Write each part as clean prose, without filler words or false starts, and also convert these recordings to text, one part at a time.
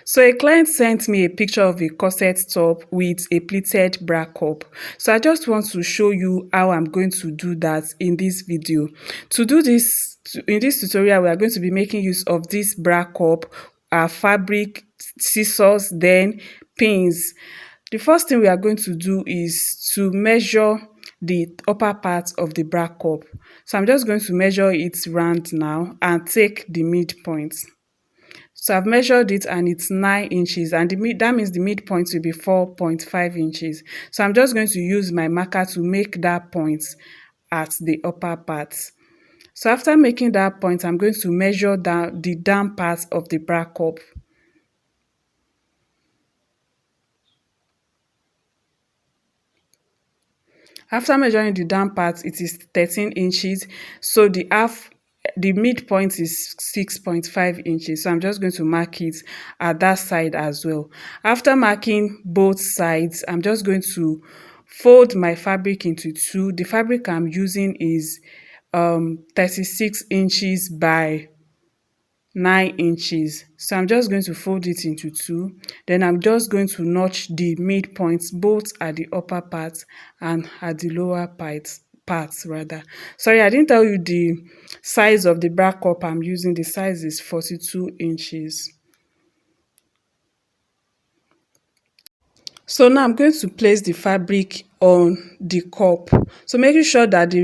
So a client sent me a picture of a corset top with a pleated bra cup. So I just want to show you how I'm going to do that in this video. To do this, in this tutorial, we are going to be making use of this bra cup, our fabric, scissors, then pins. The first thing we are going to do is to measure the upper part of the bra cup. So I'm just going to measure it round now and take the midpoint. So I've measured it and it's 9 inches, and that means the midpoint will be 4.5 inches. So I'm just going to use my marker to make that point at the upper part. So after making that point, I'm going to measure down the down part of the bra cup. After measuring the down part, it is 13 inches. So the midpoint is 6.5 inches. So I'm just going to mark it at that side as well. After marking both sides, I'm just going to fold my fabric into two. The fabric I'm using is 36 inches by 9 inches. So I'm just going to fold it into two. Then I'm just going to notch the midpoints both at the upper part and at the lower parts rather. Sorry, I didn't tell you the size of the bra cup I'm using. The size is 42 inches. So now I'm going to place the fabric on the cup. So making sure that the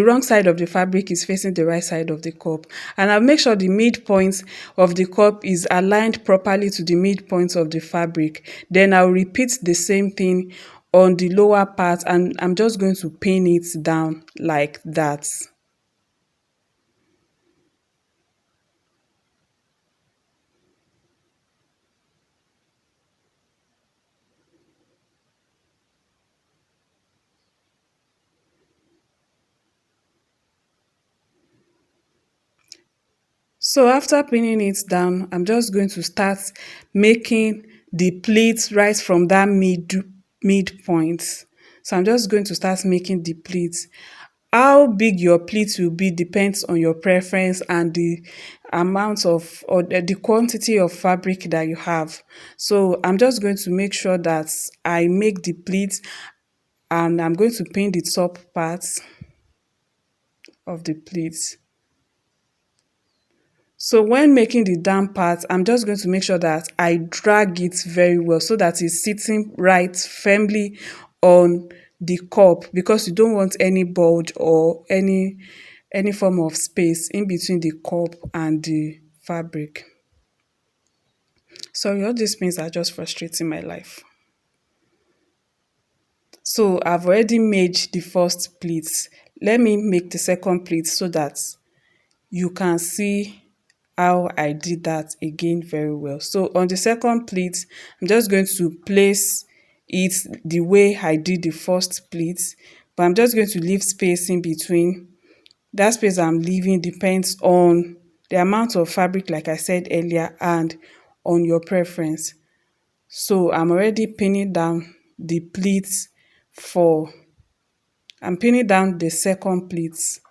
wrong side of the fabric is facing the right side of the cup. And I'll make sure the midpoint of the cup is aligned properly to the midpoint of the fabric. Then I'll repeat the same thing on the lower part, and I'm just going to pin it down like that. So after pinning it down, I'm just going to start making the pleats right from that midpoint. So I'm just going to start making the pleats. How big your pleats will be depends on your preference and the amount of or the quantity of fabric that you have. So I'm just going to make sure that I make the pleats, and I'm going to pin the top parts of the pleats. So when making the down part, I'm just going to make sure that I drag it very well so that it's sitting right firmly on the cup, because you don't want any bulge or any form of space in between the cup and the fabric. Sorry, all these things are just frustrating my life. So I've already made the first pleat. Let me make the second pleat so that you can see how I did that again very well. So on the second pleat, I'm just going to place it the way I did the first pleat, but I'm just going to leave space in between. That space I'm leaving depends on the amount of fabric, like I said earlier, and on your preference. So I'm already pinning down the pleats for, I'm pinning down the second pleats.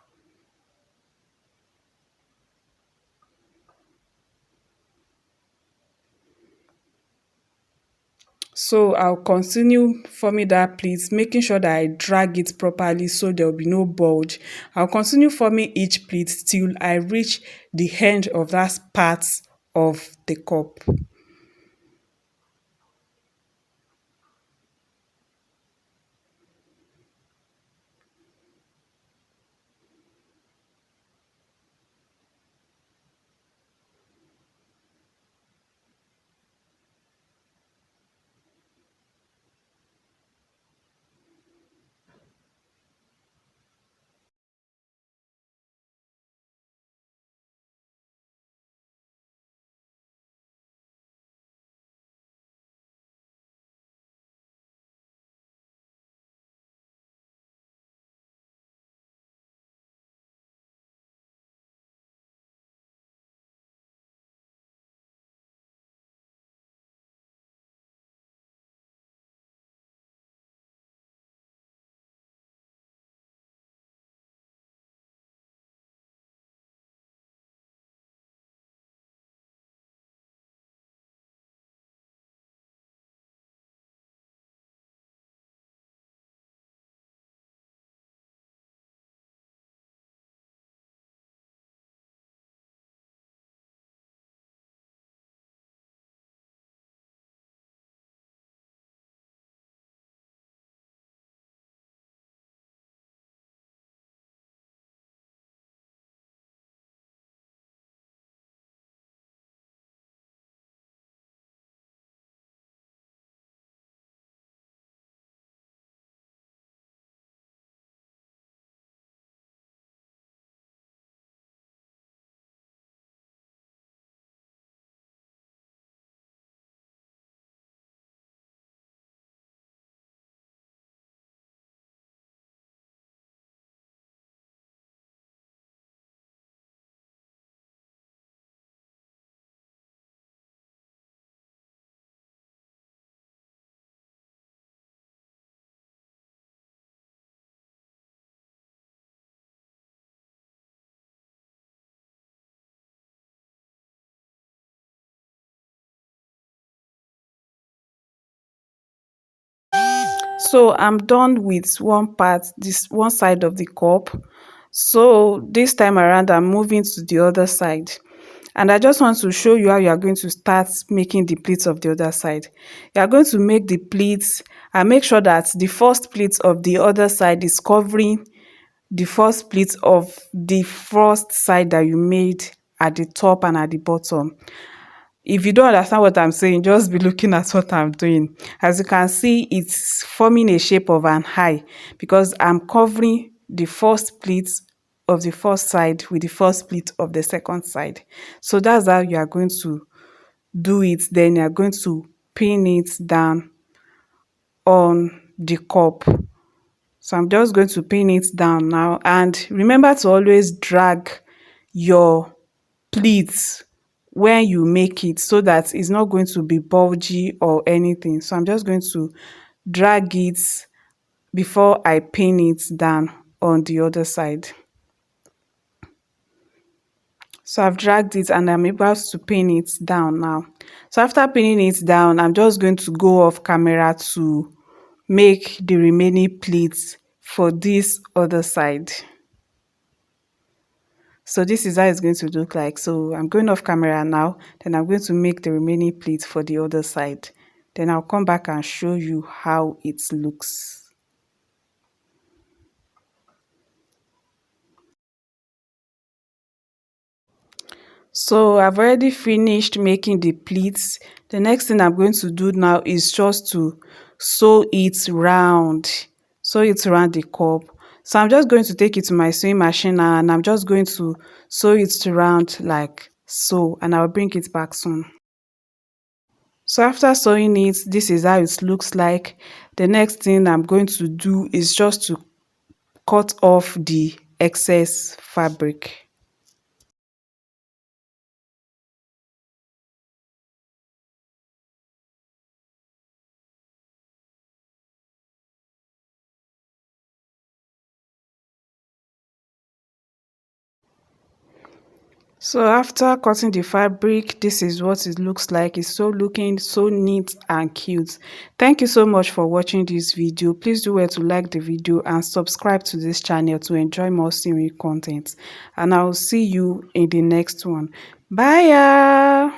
So I'll continue forming that pleat, making sure that I drag it properly so there will be no bulge. I'll continue forming each pleat till I reach the end of that part of the cup. So I'm done with one part, this one side of the cup. So this time around I'm moving to the other side, and I just want to show you how you are going to start making the pleats of the other side. You are going to make the pleats and make sure that the first pleat of the other side is covering the first pleat of the first side that you made at the top and at the bottom. If you don't understand what I'm saying, just be looking at what I'm doing. As you can see, it's forming a shape of an eye because I'm covering the first pleat of the first side with the first pleat of the second side. So that's how you are going to do it. Then you are going to pin it down on the cup. So I'm just going to pin it down now, and remember to always drag your pleats when you make it so that it's not going to be bulgy or anything. So I'm just going to drag it before I pin it down on the other side. So I've dragged it and I'm about to pin it down now. So after pinning it down, I'm just going to go off camera to make the remaining pleats for this other side. So this is how it's going to look like. So I'm going off camera now, then I'm going to make the remaining pleats for the other side. Then I'll come back and show you how it looks. So I've already finished making the pleats. The next thing I'm going to do now is just to sew it round. Sew it around the cup. So I'm just going to take it to my sewing machine now, and I'm just going to sew it around like so, and I'll bring it back soon. So after sewing it, this is how it looks like. The next thing I'm going to do is just to cut off the excess fabric. So after cutting the fabric, this is what it looks like. It's so looking so neat and cute. Thank you so much for watching this video. Please do well to like the video and subscribe to this channel to enjoy more sewing content. And I'll see you in the next one. Bye.